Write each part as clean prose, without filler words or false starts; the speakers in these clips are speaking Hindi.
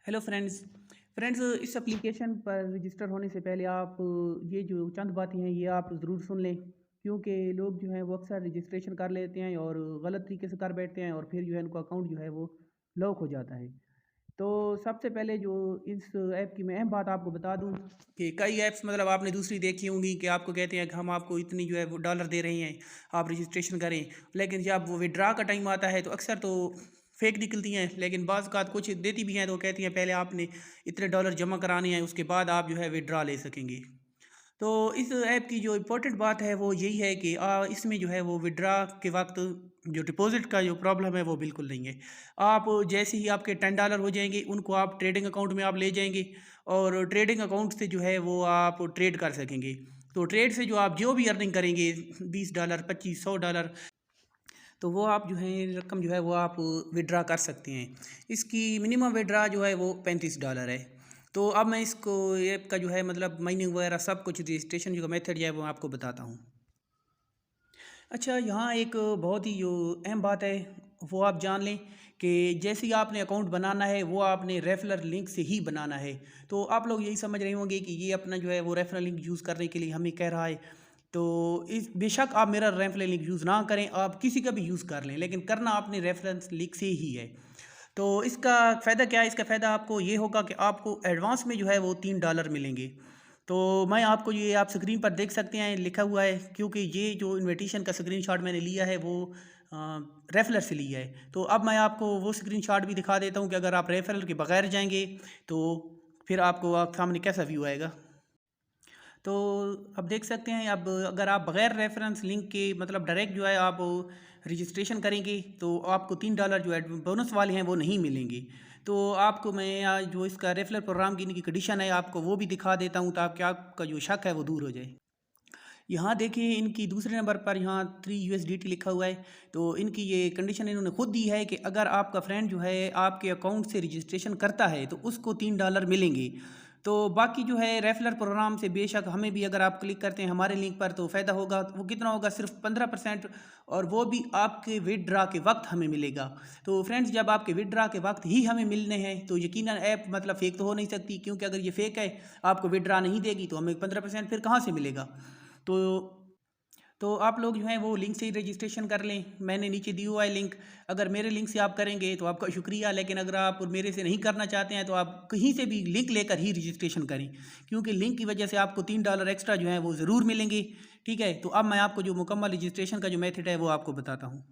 हेलो फ्रेंड्स इस एप्लीकेशन पर रजिस्टर होने से पहले आप ये जो चंद बातें हैं ये आप ज़रूर सुन लें, क्योंकि लोग जो हैं वो अक्सर रजिस्ट्रेशन कर लेते हैं और गलत तरीके से कर बैठते हैं और फिर जो है उनका अकाउंट जो है वो लॉक हो जाता है। तो सबसे पहले जो इस ऐप की मैं अहम बात आपको बता दूं कि कई ऐप्स मतलब आपने दूसरी देखी होंगी कि आपको कहते हैं कि हम आपको इतनी जो है वो डॉलर दे रहे हैं, आप रजिस्ट्रेशन करें। लेकिन जब वो विड्रा का टाइम आता है तो अक्सर तो फेक निकलती हैं, लेकिन बाज़ औक़ात कुछ देती भी हैं तो कहती हैं पहले आपने इतने डॉलर जमा कराने हैं, उसके बाद आप जो है विड्रा ले सकेंगे। तो इस ऐप की जो इम्पोर्टेंट बात है वो यही है कि इसमें जो है वो विड्रा के वक्त जो डिपॉजिट का जो प्रॉब्लम है वो बिल्कुल नहीं है। आप जैसे ही आपके $10 हो जाएंगे उनको आप ट्रेडिंग अकाउंट में आप ले जाएंगे और ट्रेडिंग अकाउंट से जो है वो आप ट्रेड कर सकेंगे। तो ट्रेड से जो आप जो भी अर्निंग करेंगे $20 25 $100, तो वो आप जो है रकम जो है वो आप विड्रा कर सकते हैं। इसकी मिनिमम विड्रा जो है वो $35 है। तो अब मैं इसको ऐप का जो है मतलब माइनिंग वगैरह सब कुछ रजिस्ट्रेशन जो मेथड जो है वो आपको बताता हूँ। अच्छा, यहाँ एक बहुत ही जो अहम बात है वो आप जान लें कि जैसे ही आपने अकाउंट बनाना है वो आपने रेफरल लिंक से ही बनाना है। तो आप लोग यही समझ रहे होंगे कि ये अपना जो है वो रेफरल लिंक यूज़ करने के लिए हमें कह रहा है। तो इस बेशक आप मेरा रेफरल लिंक यूज़ ना करें, आप किसी का भी यूज़ कर लें, लेकिन करना आपने रेफरेंस लिंक से ही है। तो इसका फ़ायदा क्या है? इसका फ़ायदा आपको ये होगा कि आपको एडवांस में जो है वो $3 मिलेंगे। तो मैं आपको ये आप स्क्रीन पर देख सकते हैं लिखा हुआ है, क्योंकि ये जो इन्विटेशन का स्क्रीनशॉट मैंने लिया है वो रेफरल से लिया है। तो अब मैं आपको वो स्क्रीनशॉट भी दिखा देता हूँ कि अगर आप रेफरल के बगैर जाएंगे तो फिर आपको आप सामने कैसा व्यू आएगा। तो अब देख सकते हैं, अब अगर आप बगैर रेफरेंस लिंक के मतलब डायरेक्ट जो है आप रजिस्ट्रेशन करेंगे तो आपको $3 जो है बोनस वाले हैं वो नहीं मिलेंगे। तो आपको मैं जो इसका रेफरल प्रोग्राम की इनकी कंडीशन है आपको वो भी दिखा देता हूँ ताकि आपका जो शक है वो दूर हो जाए। यहाँ देखिए इनकी दूसरे नंबर पर यहाँ 3 USDT लिखा हुआ है। तो इनकी ये कंडीशन इन्होंने खुद दी है कि अगर आपका फ्रेंड जो है आपके अकाउंट से रजिस्ट्रेशन करता है तो उसको $3 मिलेंगे। तो बाकी जो है रेफरल प्रोग्राम से बेशक हमें भी अगर आप क्लिक करते हैं हमारे लिंक पर तो फ़ायदा होगा, वो कितना होगा सिर्फ 15%, और वो भी आपके विदड्रा के वक्त हमें मिलेगा। तो फ्रेंड्स जब आपके विदड्रा के वक्त ही हमें मिलने हैं तो यकीनन ऐप मतलब फ़ेक तो हो नहीं सकती, क्योंकि अगर ये फ़ेक है आपको विदड्रा नहीं देगी तो हमें 15% फिर कहाँ से मिलेगा। तो तो आप लोग जो हैं वो लिंक से ही रजिस्ट्रेशन कर लें, मैंने नीचे दिया हुआ है लिंक। अगर मेरे लिंक से आप करेंगे तो आपका शुक्रिया, लेकिन अगर आप मेरे से नहीं करना चाहते हैं तो आप कहीं से भी लिंक लेकर ही रजिस्ट्रेशन करें, क्योंकि लिंक की वजह से आपको $3 एक्स्ट्रा जो है वो ज़रूर मिलेंगे। ठीक है, तो अब मैं आपको जो मुकम्मल रजिस्ट्रेशन का जो मेथड है वो आपको बताता हूँ।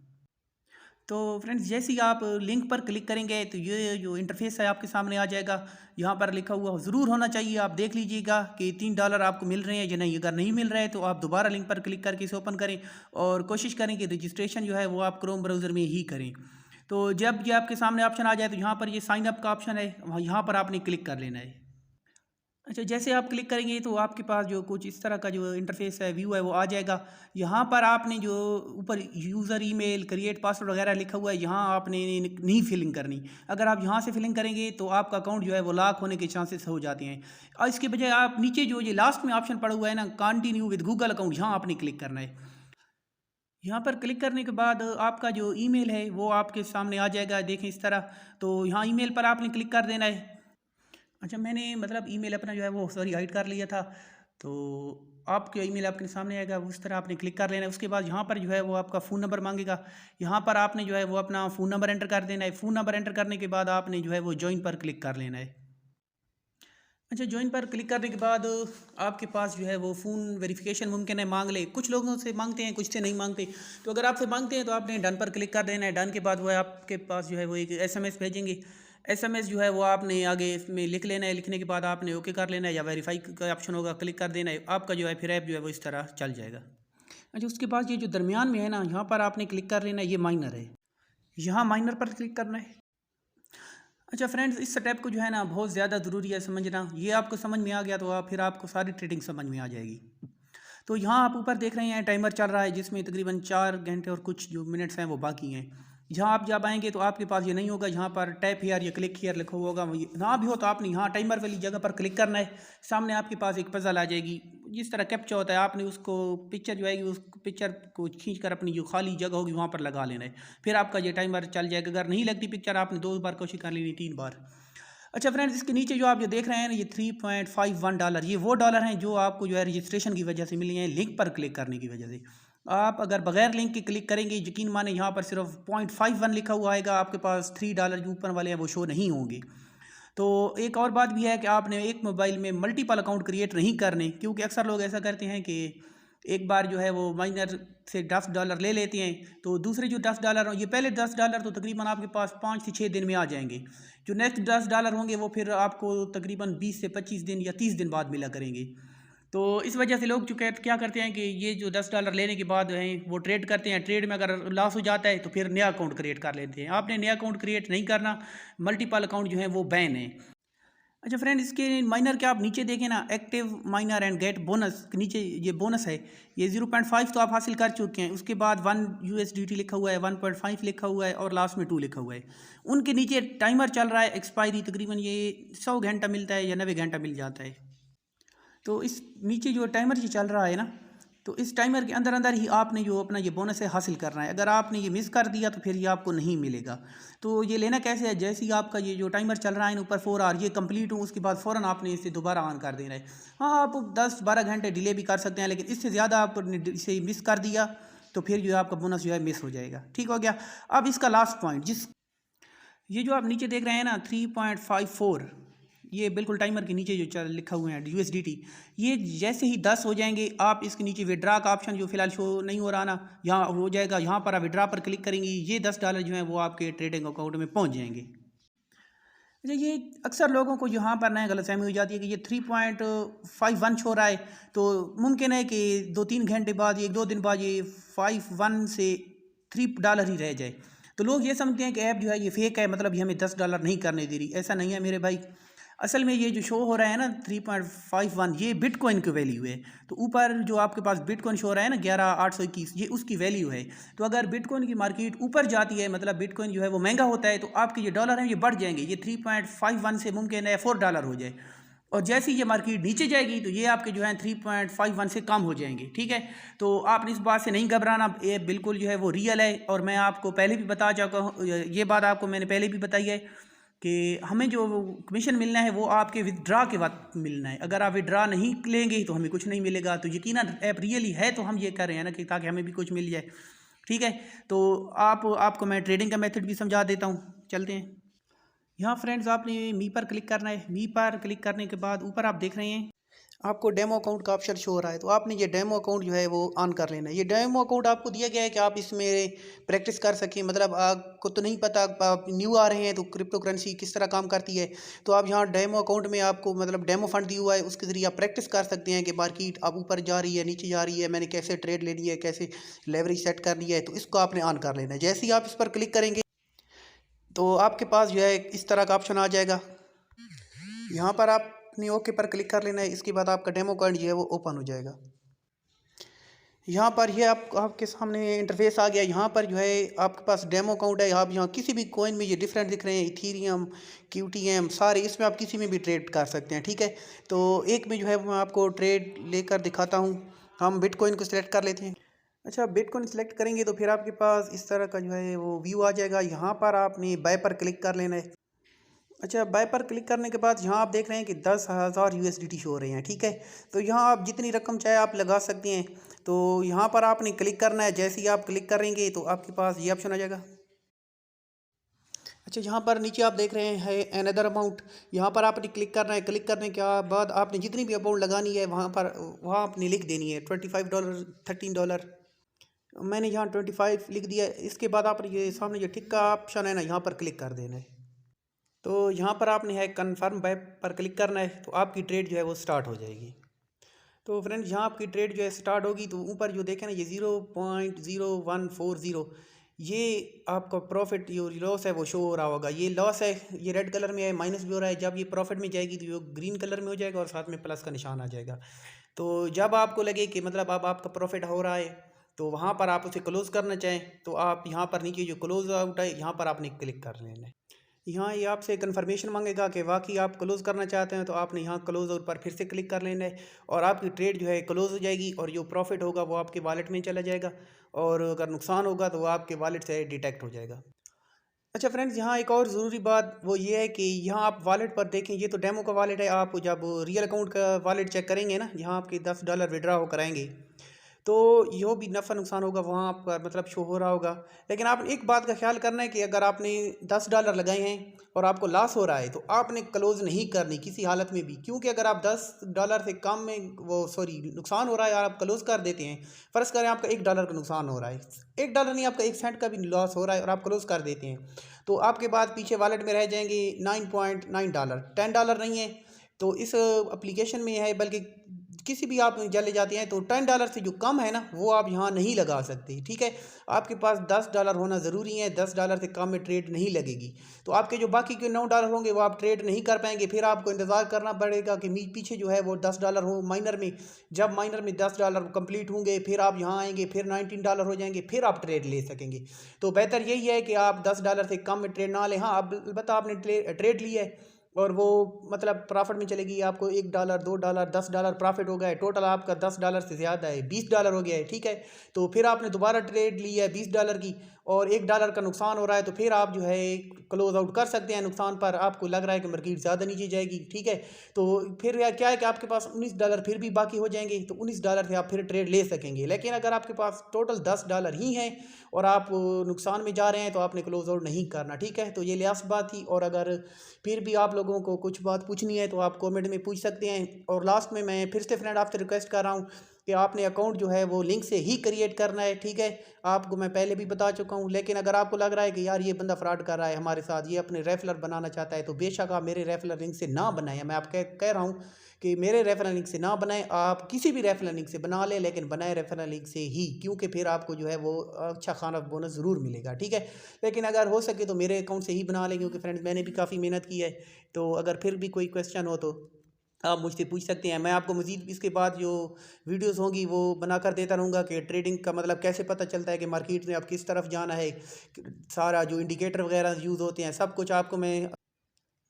तो फ्रेंड्स जैसे ही आप लिंक पर क्लिक करेंगे तो ये जो इंटरफेस है आपके सामने आ जाएगा। यहाँ पर लिखा हुआ ज़रूर होना चाहिए, आप देख लीजिएगा कि $3 आपको मिल रहे हैं या नहीं। अगर नहीं मिल रहा है तो आप दोबारा लिंक पर क्लिक करके इसे ओपन करें और कोशिश करें कि रजिस्ट्रेशन जो है वो आप क्रोम ब्राउज़र में ही करें। तो जब ये आपके सामने ऑप्शन आ जाए तो यहाँ पर ये साइन अप का ऑप्शन है, यहाँ पर आपने क्लिक कर लेना है। अच्छा, जैसे आप क्लिक करेंगे तो आपके पास जो कुछ इस तरह का जो इंटरफेस है, व्यू है, वो आ जाएगा। यहाँ पर आपने जो ऊपर यूज़र ईमेल क्रिएट पासवर्ड वगैरह लिखा हुआ है, यहाँ आपने नहीं फिलिंग करनी। अगर आप यहाँ से फिलिंग करेंगे तो आपका अकाउंट जो है वो लॉक होने के चांसेस हो जाते हैं। और इसके बजाय आप नीचे जो ये लास्ट में ऑप्शन पड़ा हुआ है ना, कंटिन्यू विद गूगल अकाउंट, यहाँ आपने क्लिक करना है। यहाँ पर क्लिक करने के बाद आपका जो ईमेल है वो आपके सामने आ जाएगा, देखें इस तरह। तो यहाँ ईमेल पर आपने क्लिक कर देना है। अच्छा, मैंने मतलब ईमेल अपना जो है वो सॉरी हाइड कर लिया था। तो आपका ईमेल आपके सामने आएगा, उस तरह आपने क्लिक कर लेना है। उसके बाद यहाँ पर जो है वो आपका फ़ोन नंबर मांगेगा। यहाँ पर आपने जो है वो अपना फ़ोन नंबर एंटर कर देना है। फ़ोन नंबर एंटर करने के बाद आपने जो है वो जॉइन पर क्लिक कर लेना है। अच्छा, जॉइन पर क्लिक करने के बाद आपके पास जो है वो फ़ोन वेरिफिकेशन मुमकिन है मांग ले, कुछ लोगों से मांगते हैं कुछ से नहीं मांगते। तो अगर आपसे मांगते हैं तो आपने डन पर क्लिक कर देना है। डन के बाद वो है आपके पास जो है वो एक एसएमएस भेजेंगे। एसएमएस जो है वो आपने आगे इसमें लिख लेना है, लिखने के बाद आपने ओके कर लेना है या वेरीफाई का ऑप्शन होगा, क्लिक कर देना है। आपका जो है फिर ऐप जो है वो इस तरह चल जाएगा। अच्छा, उसके बाद ये जो दरमियान में है ना, यहाँ पर आपने क्लिक कर लेना है, ये माइनर है, यहाँ माइनर पर क्लिक करना है। अच्छा फ्रेंड्स, इस स्टेप को जो है ना बहुत ज़्यादा ज़रूरी है समझना। ये आपको समझ में आ गया तो आप फिर आपको सारी ट्रेडिंग समझ में आ जाएगी। तो यहाँ आप ऊपर देख रहे हैं टाइमर चल रहा है जिसमें तकरीबन 4 घंटे और कुछ जो मिनट्स हैं वो बाकी हैं। जहाँ आप जब आएंगे तो आपके पास ये नहीं होगा, यहाँ पर टैप हियर या क्लिक हियर लिखा हुआ होगा, ना भी हो तो आपने यहाँ टाइमर वाली जगह पर क्लिक करना है। सामने आपके पास एक पजल आ जाएगी, जिस तरह कैप्चा होता है, आपने उसको पिक्चर जो आएगी उस पिक्चर को खींच कर अपनी जो खाली जगह होगी वहाँ पर लगा लेना है। फिर आपका ये टाइमर चल जाएगा। अगर नहीं लगती पिक्चर आपने 2 बार कोशिश कर लेनी, 3 बार। अच्छा फ्रेंड्स, इसके नीचे जो आप जो देख रहे हैं ना, ये $3.51, ये वो डॉलर हैं जो आपको जो है रजिस्ट्रेशन की वजह से मिली हैं, लिंक पर क्लिक करने की वजह से। आप अगर बगैर लिंक के क्लिक करेंगे, यकीन माने यहाँ पर सिर्फ $0.51 लिखा हुआ आएगा, आपके पास $3 जो ऊपर वाले हैं वो शो नहीं होंगे। तो एक और बात भी है कि आपने एक मोबाइल में मल्टीपल अकाउंट क्रिएट नहीं करने, क्योंकि अक्सर लोग ऐसा करते हैं कि एक बार जो है वो माइनर से $10 ले लेते हैं, तो दूसरे जो $10 ये पहले $10 तो तकरीबन आपके पास 5 से 6 दिन में आ जाएंगे। जो नेक्स्ट $10 होंगे वो फिर आपको तकरीबन 20 से 25 दिन या 30 दिन बाद मिला करेंगे। तो इस वजह से लोग चूँकि क्या करते हैं कि ये जो $10 लेने के बाद जो है वो ट्रेड करते हैं, ट्रेड में अगर लॉस हो जाता है तो फिर नया अकाउंट क्रिएट कर लेते हैं। आपने नया अकाउंट क्रिएट नहीं करना, मल्टीपल अकाउंट जो है वो बैन है। अच्छा फ्रेंड, इसके माइनर के आप नीचे देखें ना, active minor and gate bonus के नीचे ये बोनस है, ये 0.5 तो आप हासिल कर चुके हैं। उसके बाद 1 USDT लिखा हुआ है, 1.5 लिखा हुआ है और लास्ट में 2 लिखा हुआ है। उनके नीचे टाइमर चल रहा है, एक्सपायरी तकरीबन ये 100 घंटा मिलता है या 90 घंटा मिल जाता है। तो इस नीचे जो टाइमर ये चल रहा है ना, तो इस टाइमर के अंदर अंदर ही आपने जो अपना ये बोनस है हासिल करना है। अगर आपने ये मिस कर दिया तो फिर ये आपको नहीं मिलेगा। तो ये लेना कैसे है, जैसे ही आपका ये जो टाइमर चल रहा है ऊपर 4 आवर ये कंप्लीट हो, उसके बाद फ़ौरन आपने इसे दोबारा ऑन कर देना है। हाँ, आप 10-12 घंटे डिले भी कर सकते हैं, लेकिन इससे ज़्यादा आपने इसे मिस कर दिया तो फिर जो है आपका बोनस जो है मिस हो जाएगा। ठीक हो गया। अब इसका लास्ट पॉइंट, जिस ये जो आप नीचे देख रहे हैं ना 3.54, ये बिल्कुल टाइमर के नीचे जो चल लिखा हुआ है USDT, ये जैसे ही 10 हो जाएंगे आप इसके नीचे विड्रा का ऑप्शन जो फिलहाल शो नहीं हो रहा ना, यहाँ हो जाएगा, यहाँ पर आप विड्रा पर क्लिक करेंगे, ये $10 जो है वो आपके ट्रेडिंग अकाउंट में पहुँच जाएंगे। अच्छा, ये अक्सर लोगों को यहाँ पर नया गलतफहमी हो जाती है कि ये 3.51 छो रहा है, तो मुमकिन है कि 2-3 घंटे बाद, 1-2 दिन बाद ये 51 से $3 ही रह जाए। तो लोग ये समझते हैं कि ऐप जो है ये फेक है, मतलब ये हमें $10 नहीं करने दे रही। ऐसा नहीं है मेरे भाई। असल में ये जो शो हो रहा है ना 3.51, ये बिटकॉइन की वैल्यू है। तो ऊपर जो आपके पास बिटकॉइन शो हो रहा है ना 11,821, ये उसकी वैल्यू है। तो अगर बिटकॉइन की मार्केट ऊपर जाती है, मतलब बिटकॉइन जो है वो महंगा होता है, तो आपके ये डॉलर हैं ये बढ़ जाएंगे। ये 3.51 से मुमकिन है $4 हो जाए, और जैसे ही ये मार्केट नीचे जाएगी तो ये आपके जो है 3.51 से कम हो जाएंगे। ठीक है, तो आपने इस बात से नहीं घबराना, ये बिल्कुल जो है वो रियल है। और मैं आपको पहले भी बता चुका हूँ, ये बात आपको मैंने पहले भी बताई है कि हमें जो कमीशन मिलना है वो आपके विदड्रा के वक्त मिलना है। अगर आप विदड्रा नहीं लेंगे तो हमें कुछ नहीं मिलेगा। तो यकीनन ऐप रियली है, तो हम ये कर रहे हैं ना कि ताकि हमें भी कुछ मिल जाए। ठीक है, तो आपको मैं ट्रेडिंग का मेथड भी समझा देता हूँ, चलते हैं। यहाँ फ्रेंड्स, आपने मी पर क्लिक करना है। मी पर क्लिक करने के बाद ऊपर आप देख रहे हैं आपको डेमो अकाउंट का ऑप्शन शो हो रहा है, तो आपने ये डेमो अकाउंट जो है वो ऑन कर लेना है। ये डेमो अकाउंट आपको दिया गया है कि आप इसमें प्रैक्टिस कर सकें, मतलब आपको तो नहीं पता, आप न्यू आ रहे हैं तो क्रिप्टो करेंसी किस तरह काम करती है। तो आप यहाँ डेमो अकाउंट में आपको मतलब डेमो फंड दिया हुआ है, उसके ज़रिए आप प्रैक्टिस कर सकते हैं कि मार्केट अब ऊपर जा रही है, नीचे जा रही है, मैंने कैसे ट्रेड लेनी है, कैसे लेवरेज सेट करनी है। तो इसको आपने ऑन कर लेना है। जैसे ही आप इस पर क्लिक करेंगे तो आपके पास जो है इस तरह का ऑप्शन आ जाएगा। यहाँ पर आपने ओके पर क्लिक कर लेना है। इसके बाद आपका डेमो कार्ड जो है वो ओपन हो जाएगा। यहाँ पर ये आपके सामने इंटरफेस आ गया। यहाँ पर जो है आपके पास डेमो अकाउंट है। आप यहाँ किसी भी कॉइन में ये डिफरेंट दिख रहे हैं, इथीरियम, QTM, सारे इसमें आप किसी में भी ट्रेड कर सकते हैं। ठीक है, तो एक में जो है मैं आपको ट्रेड लेकर दिखाता हूँ। हम बिटकॉइन को सिलेक्ट कर लेते हैं। अच्छा, बिटकॉइन सेलेक्ट करेंगे तो फिर आपके पास इस तरह का जो है वो व्यू आ जाएगा। यहाँ पर आपने बाय पर क्लिक कर लेना है। अच्छा, बाय पर क्लिक करने के बाद यहाँ आप देख रहे हैं कि 10,000 USDT शो हो रहे हैं। ठीक है, तो यहाँ आप जितनी रकम चाहे आप लगा सकते हैं। तो यहाँ पर आपने क्लिक करना है। जैसे ही आप क्लिक करेंगे तो आपके पास ये ऑप्शन आ जाएगा। अच्छा, यहाँ पर नीचे आप देख रहे हैं अनदर अमाउंट, यहाँ पर आपने क्लिक करना है। क्लिक करने के बाद आपने जितनी भी अमाउंट लगानी है वहाँ आपने लिख देनी है। $25, $13, मैंने यहाँ 25 लिख दिया। इसके बाद आप ये सामने जो टिक का ऑप्शन है ना, यहाँ पर क्लिक कर देना है। तो यहाँ पर आपने है कन्फर्म बाय पर क्लिक करना है, तो आपकी ट्रेड जो है वो स्टार्ट हो जाएगी। तो फ्रेंड्स, यहाँ आपकी ट्रेड जो है स्टार्ट होगी तो ऊपर जो देखें ना ये 0.0140, ये आपका प्रॉफिट जो लॉस है वो शो हो रहा होगा। ये लॉस है, ये रेड कलर में है, माइनस भी हो रहा है। जब ये प्रॉफिट में जाएगी तो ये ग्रीन कलर में हो जाएगा और साथ में प्लस का निशान आ जाएगा। तो जब आपको लगे कि मतलब अब आपका प्रॉफिट हो रहा है तो वहाँ पर आप उसे क्लोज़ करना चाहें तो आप यहाँ पर नीचे जो क्लोज़ आउट है यहाँ पर आपने क्लिक कर लेना है। यहाँ ये आपसे कन्फर्मेशन मांगेगा कि वाकई आप क्लोज़ करना चाहते हैं, तो आपने यहाँ क्लोज़ आउट पर फिर से क्लिक कर लेना है और आपकी ट्रेड जो है क्लोज़ हो जाएगी और जो प्रॉफिट होगा वो आपके वॉलेट में चला जाएगा और अगर नुकसान होगा तो वो आपके वॉलेट से डिटेक्ट हो जाएगा। अच्छा फ्रेंड्स, यहाँ एक और ज़रूरी बात वो ये है कि यहाँ आप वॉलेट पर देखें, ये तो डेमो का वॉलेट है। आप जब रियल अकाउंट का वॉलेट चेक करेंगे ना, यहाँ आपके $10 विड्रा हो कराएंगे, तो यो भी नफ़ा नुकसान होगा, वहाँ आपका मतलब शो हो रहा होगा। लेकिन आप एक बात का ख्याल करना है कि अगर आपने $10 लगाए हैं और आपको लॉस हो रहा है, तो आपने क्लोज़ नहीं करनी किसी हालत में भी, क्योंकि अगर आप $10 से कम में वो सॉरी नुकसान हो रहा है और आप क्लोज़ कर देते हैं, फ़र्ज़ करें आपका $1 का नुकसान हो रहा है, $1 नहीं, आपका 1 सेंट का भी लॉस हो रहा है और आप क्लोज़ कर देते हैं, तो आपके बाद पीछे वॉलेट में रह जाएंगे $9.9, $10 नहीं है। तो इस एप्लीकेशन में है, बल्कि किसी भी आप चले जाते हैं तो $10 से जो कम है ना, वो आप यहाँ नहीं लगा सकते, ठीक है। आपके पास $10 होना ज़रूरी है, $10 से कम में ट्रेड नहीं लगेगी। तो आपके जो बाकी के $9 होंगे वो आप ट्रेड नहीं कर पाएंगे, फिर आपको इंतज़ार करना पड़ेगा कि पीछे जो है वो $10 हो माइनर में। जब माइनर में $10 कंप्लीट होंगे, फिर आप यहाँ आएंगे, फिर $19 हो जाएंगे, फिर आप ट्रेड ले सकेंगे। तो बेहतर यही है कि आप $10 से कम में ट्रेड ना लें। हाँ, अब अलबत्ता आपने ट्रेड लिया है और वो मतलब प्रॉफिट में चलेगी, आपको $1, $2, $10 प्रॉफिट हो गया है, टोटल आपका $10 से ज़्यादा है, $20 हो गया है, ठीक है। तो फिर आपने दोबारा ट्रेड ली है $20 की और $1 का नुकसान हो रहा है, तो फिर आप जो है क्लोज आउट कर सकते हैं नुकसान पर। आपको लग रहा है कि मार्केट ज़्यादा नीचे जाएगी, ठीक है, तो फिर यार क्या है कि आपके पास $19 फिर भी बाकी हो जाएंगे, तो $19 से आप फिर ट्रेड ले सकेंगे। लेकिन अगर आपके पास टोटल $10 ही हैं और आप नुकसान में जा रहे हैं, तो आपने क्लोज आउट नहीं करना, ठीक है। तो ये लास्ट बात थी, और अगर फिर भी आप लोगों को कुछ बात पूछनी है तो आप कमेंट में पूछ सकते हैं। और लास्ट में मैं फिर से फ्रेंड आपसे रिक्वेस्ट कर रहा हूँ कि आपने अकाउंट जो है वो लिंक से ही क्रिएट करना है, ठीक है। आपको मैं पहले भी बता चुका हूँ, लेकिन अगर आपको लग रहा है कि यार ये बंदा फ्रॉड कर रहा है हमारे साथ, ये अपने रेफरल बनाना चाहता है, तो बेशक आप मेरे रेफरल लिंक से ना बनाएं। मैं आप कह रहा हूँ कि मेरे रेफरल लिंक से ना बनाएं, आप किसी भी रेफरल लिंक से बना लें, लेकिन बनाए रेफरल लिंक से ही, क्योंकि फिर आपको जो है वो अच्छा खाना बोनस ज़रूर मिलेगा, ठीक है। लेकिन अगर हो सके तो मेरे अकाउंट से ही बना लें, क्योंकि फ्रेंड्स मैंने भी काफ़ी मेहनत की है। तो अगर फिर भी कोई क्वेश्चन हो तो आप मुझसे पूछ सकते हैं। मैं आपको मज़ीद इसके बाद जो वीडियोस होंगी वो बना कर देता रहूँगा कि ट्रेडिंग का मतलब कैसे पता चलता है कि मार्केट में अब किस तरफ जाना है, सारा जो इंडिकेटर वगैरह यूज़ होते हैं, सब कुछ आपको मैं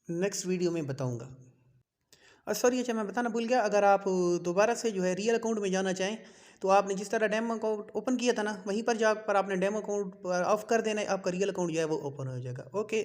नेक्स्ट वीडियो में बताऊँगा। सॉरी, अच्छा मैं बताना भूल गया, अगर आप दोबारा से जो है रियल अकाउंट में जाना चाहें, तो आपने जिस तरह डेमो अकाउंट ओपन किया था ना, वहीं पर जाकर आपने डेमो अकाउंट ऑफ कर देना है, आपका रियल अकाउंट जो है वो ओपन हो जाएगा। ओके।